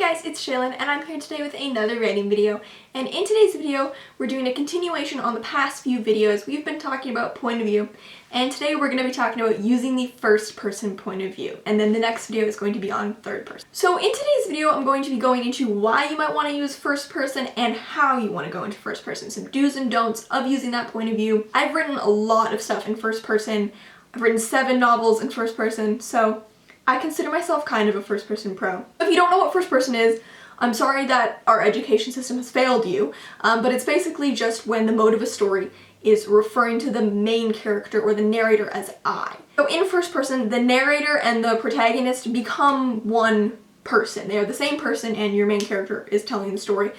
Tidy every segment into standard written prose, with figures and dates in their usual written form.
guys, it's Shaylin and I'm here today with another writing video, and in today's video we're doing a continuation on the past few videos. We've been talking about point of view, and today we're going to be talking about using the first person point of view, and then the next video is going to be on third person. So in today's video I'm going to be going into why you might want to use first person and how you want to go into first person, some do's and don'ts of using that point of view. I've written a lot of stuff in first person. I've written 7 novels in first person, so I consider myself kind of a first person pro. If you don't know what first person is, I'm sorry that our education system has failed you, but it's basically just when the mode of a story is referring to the main character or the narrator as I. So in first person, the narrator and the protagonist become one person. They are the same person and your main character is telling the story.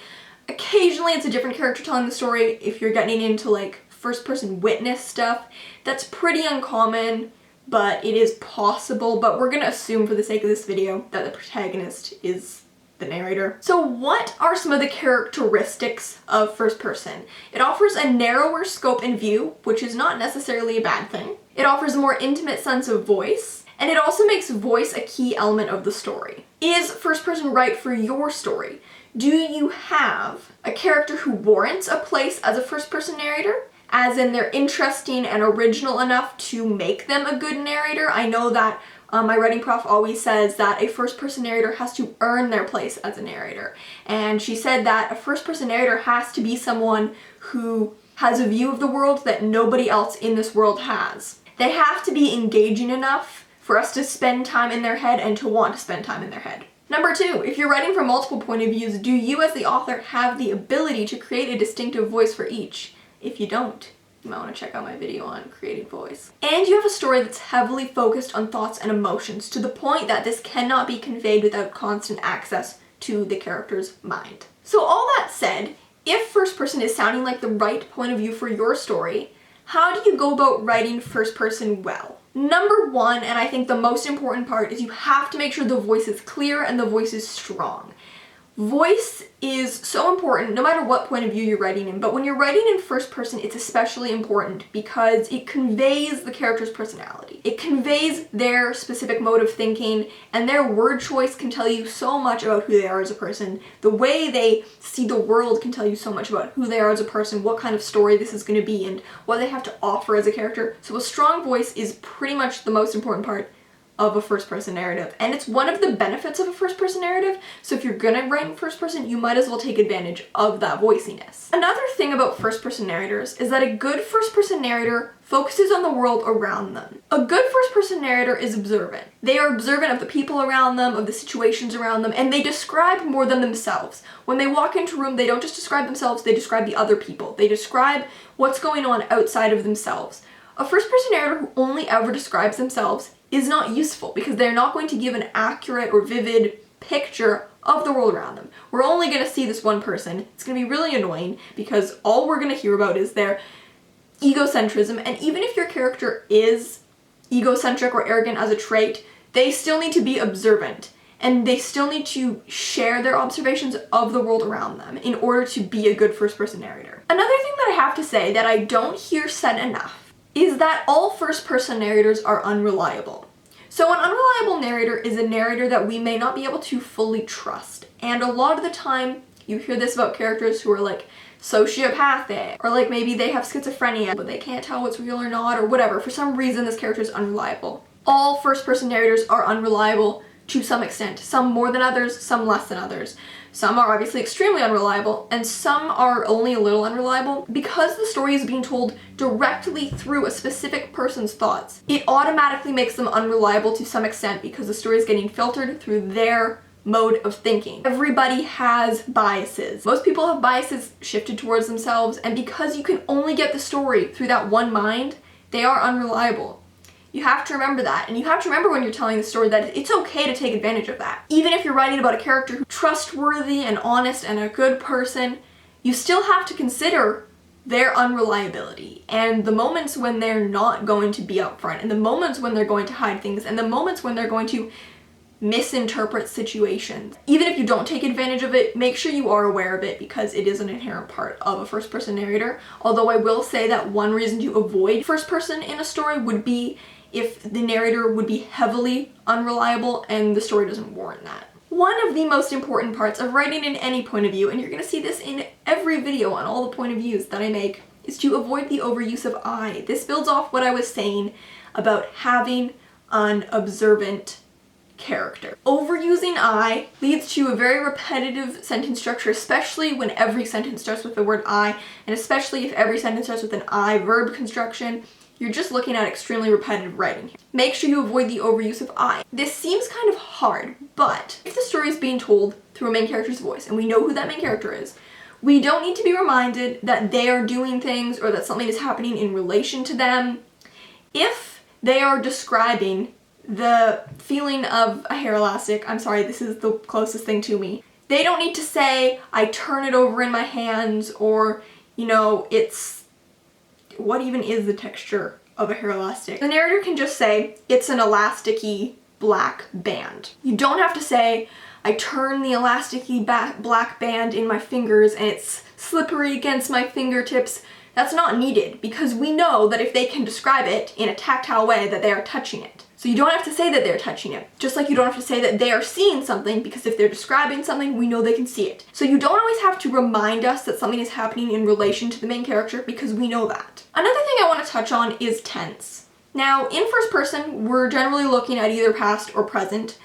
Occasionally it's a different character telling the story if you're getting into like first person witness stuff. That's pretty uncommon, but it is possible, but we're gonna assume for the sake of this video that the protagonist is the narrator. So what are some of the characteristics of first person? It offers a narrower scope and view, which is not necessarily a bad thing. It offers a more intimate sense of voice, and it also makes voice a key element of the story. Is first person right for your story? Do you have a character who warrants a place as a first person narrator? As in they're interesting and original enough to make them a good narrator. I know that my writing prof always says that a first person narrator has to earn their place as a narrator. And she said that a first person narrator has to be someone who has a view of the world that nobody else in this world has. They have to be engaging enough for us to spend time in their head and to want to spend time in their head. Number 2, if you're writing from multiple point of views, do you as the author have the ability to create a distinctive voice for each? If you don't, you might want to check out my video on creating voice. And you have a story that's heavily focused on thoughts and emotions to the point that this cannot be conveyed without constant access to the character's mind. So all that said, if first person is sounding like the right point of view for your story, how do you go about writing first person well? Number 1, and I think the most important part, is you have to make sure the voice is clear and the voice is strong. Voice is so important no matter what point of view you're writing in, but when you're writing in first person, it's especially important because it conveys the character's personality. It conveys their specific mode of thinking, and their word choice can tell you so much about who they are as a person. The way they see the world can tell you so much about who they are as a person, what kind of story this is going to be, and what they have to offer as a character. So a strong voice is pretty much the most important part of a first-person narrative, and it's one of the benefits of a first-person narrative, so if you're gonna write in first-person, you might as well take advantage of that voiciness. Another thing about first-person narrators is that a good first-person narrator focuses on the world around them. A good first-person narrator is observant. They are observant of the people around them, of the situations around them, and they describe more than themselves. When they walk into a room, they don't just describe themselves, they describe the other people. They describe what's going on outside of themselves. A first-person narrator who only ever describes themselves is not useful because they're not going to give an accurate or vivid picture of the world around them. We're only going to see this one person. It's going to be really annoying because all we're going to hear about is their egocentrism, and even if your character is egocentric or arrogant as a trait, they still need to be observant and they still need to share their observations of the world around them in order to be a good first-person narrator. Another thing that I have to say that I don't hear said enough is that all first-person narrators are unreliable. So an unreliable narrator is a narrator that we may not be able to fully trust. And a lot of the time, you hear this about characters who are like sociopathic, or like maybe they have schizophrenia, but they can't tell what's real or not, or whatever. For some reason, this character is unreliable. All first-person narrators are unreliable to some extent. Some more than others, some less than others. Some are obviously extremely unreliable, and some are only a little unreliable. Because the story is being told directly through a specific person's thoughts, it automatically makes them unreliable to some extent because the story is getting filtered through their mode of thinking. Everybody has biases. Most people have biases shifted towards themselves, and because you can only get the story through that one mind, they are unreliable. You have to remember that, and you have to remember when you're telling the story that it's okay to take advantage of that. Even if you're writing about a character who's trustworthy and honest and a good person, you still have to consider their unreliability and the moments when they're not going to be upfront, and the moments when they're going to hide things, and the moments when they're going to misinterpret situations. Even if you don't take advantage of it, make sure you are aware of it because it is an inherent part of a first-person narrator. Although I will say that one reason to avoid first person in a story would be if the narrator would be heavily unreliable and the story doesn't warrant that. One of the most important parts of writing in any point of view, and you're going to see this in every video on all the point of views that I make, is to avoid the overuse of I. This builds off what I was saying about having an observant character. Overusing I leads to a very repetitive sentence structure, especially when every sentence starts with the word I, and especially if every sentence starts with an I verb construction. You're just looking at extremely repetitive writing here. Make sure you avoid the overuse of I. This seems kind of hard, but if the story is being told through a main character's voice, and we know who that main character is, we don't need to be reminded that they are doing things or that something is happening in relation to them. If they are describing the feeling of a hair elastic, I'm sorry, this is the closest thing to me, they don't need to say, I turn it over in my hands, or, you know, it's, what even is the texture of a hair elastic? The narrator can just say, it's an elasticy black band. You don't have to say, I turn the elasticy black band in my fingers and it's slippery against my fingertips. That's not needed, because we know that if they can describe it in a tactile way, that they are touching it. So you don't have to say that they're touching it, just like you don't have to say that they are seeing something, because if they're describing something, we know they can see it. So you don't always have to remind us that something is happening in relation to the main character, because we know that. Another thing I want to touch on is tense. Now, in first person, we're generally looking at either past or present.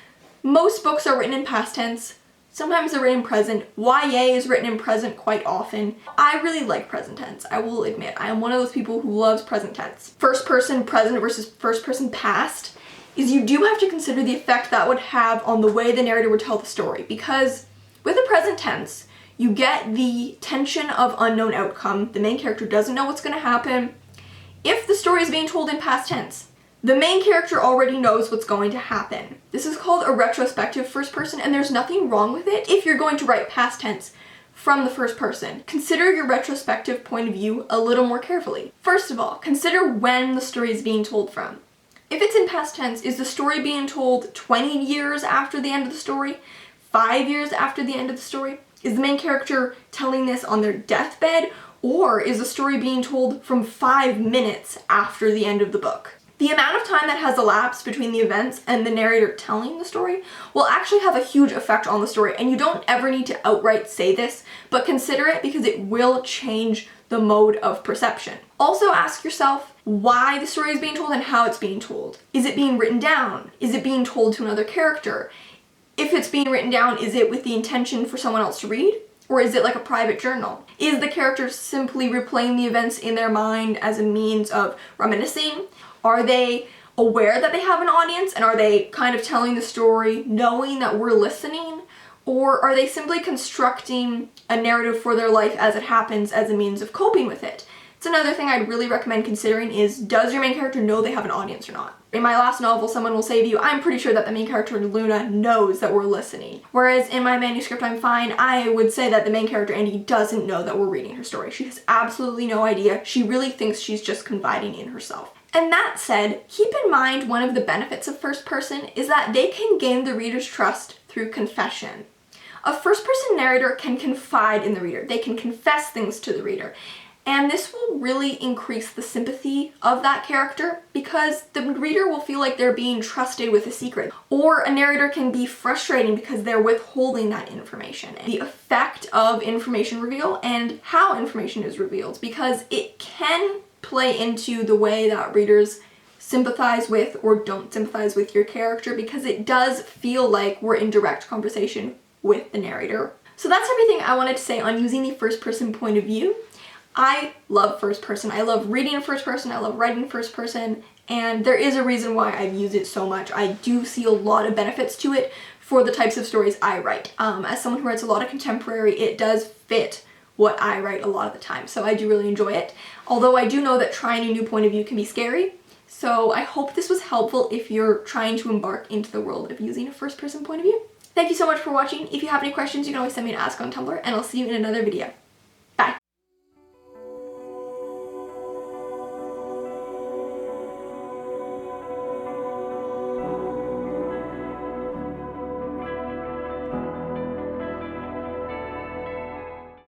Most books are written in past tense. Sometimes they're written in present. YA is written in present quite often. I really like present tense, I will admit. I am one of those people who loves present tense. First person present versus first person past is you do have to consider the effect that would have on the way the narrator would tell the story, because with the present tense, you get the tension of unknown outcome. The main character doesn't know what's going to happen. If the story is being told in past tense, the main character already knows what's going to happen. This is called a retrospective first person, and there's nothing wrong with it if you're going to write past tense from the first person. Consider your retrospective point of view a little more carefully. First of all, consider when the story is being told from. If it's in past tense, is the story being told 20 years after the end of the story? 5 years after the end of the story? Is the main character telling this on their deathbed? Or is the story being told from 5 minutes after the end of the book? The amount of time that has elapsed between the events and the narrator telling the story will actually have a huge effect on the story, and you don't ever need to outright say this, but consider it, because it will change the mode of perception. Also ask yourself why the story is being told and how it's being told. Is it being written down? Is it being told to another character? If it's being written down, is it with the intention for someone else to read? Or is it like a private journal? Is the character simply replaying the events in their mind as a means of reminiscing? Are they aware that they have an audience, and are they kind of telling the story knowing that we're listening? Or are they simply constructing a narrative for their life as it happens as a means of coping with it? It's another thing I'd really recommend considering is, does your main character know they have an audience or not? In my last novel, someone will say to you, I'm pretty sure that the main character, Luna, knows that we're listening. Whereas in my manuscript, I'm Fine, I would say that the main character, Andy, doesn't know that we're reading her story. She has absolutely no idea. She really thinks she's just confiding in herself. And that said, keep in mind one of the benefits of first person is that they can gain the reader's trust through confession. A first-person narrator can confide in the reader. They can confess things to the reader. And this will really increase the sympathy of that character, because the reader will feel like they're being trusted with a secret. Or a narrator can be frustrating because they're withholding that information. The effect of information reveal and how information is revealed, because it can play into the way that readers sympathize with or don't sympathize with your character, because it does feel like we're in direct conversation with the narrator. So that's everything I wanted to say on using the first person point of view. I love first person. I love reading in first person. I love writing in first person, and there is a reason why I've used it so much. I do see a lot of benefits to it for the types of stories I write. As someone who writes a lot of contemporary, it does fit what I write a lot of the time, so I do really enjoy it. Although I do know that trying a new point of view can be scary, so I hope this was helpful if you're trying to embark into the world of using a first person point of view. Thank you so much for watching. If you have any questions, you can always send me an ask on Tumblr, and I'll see you in another video.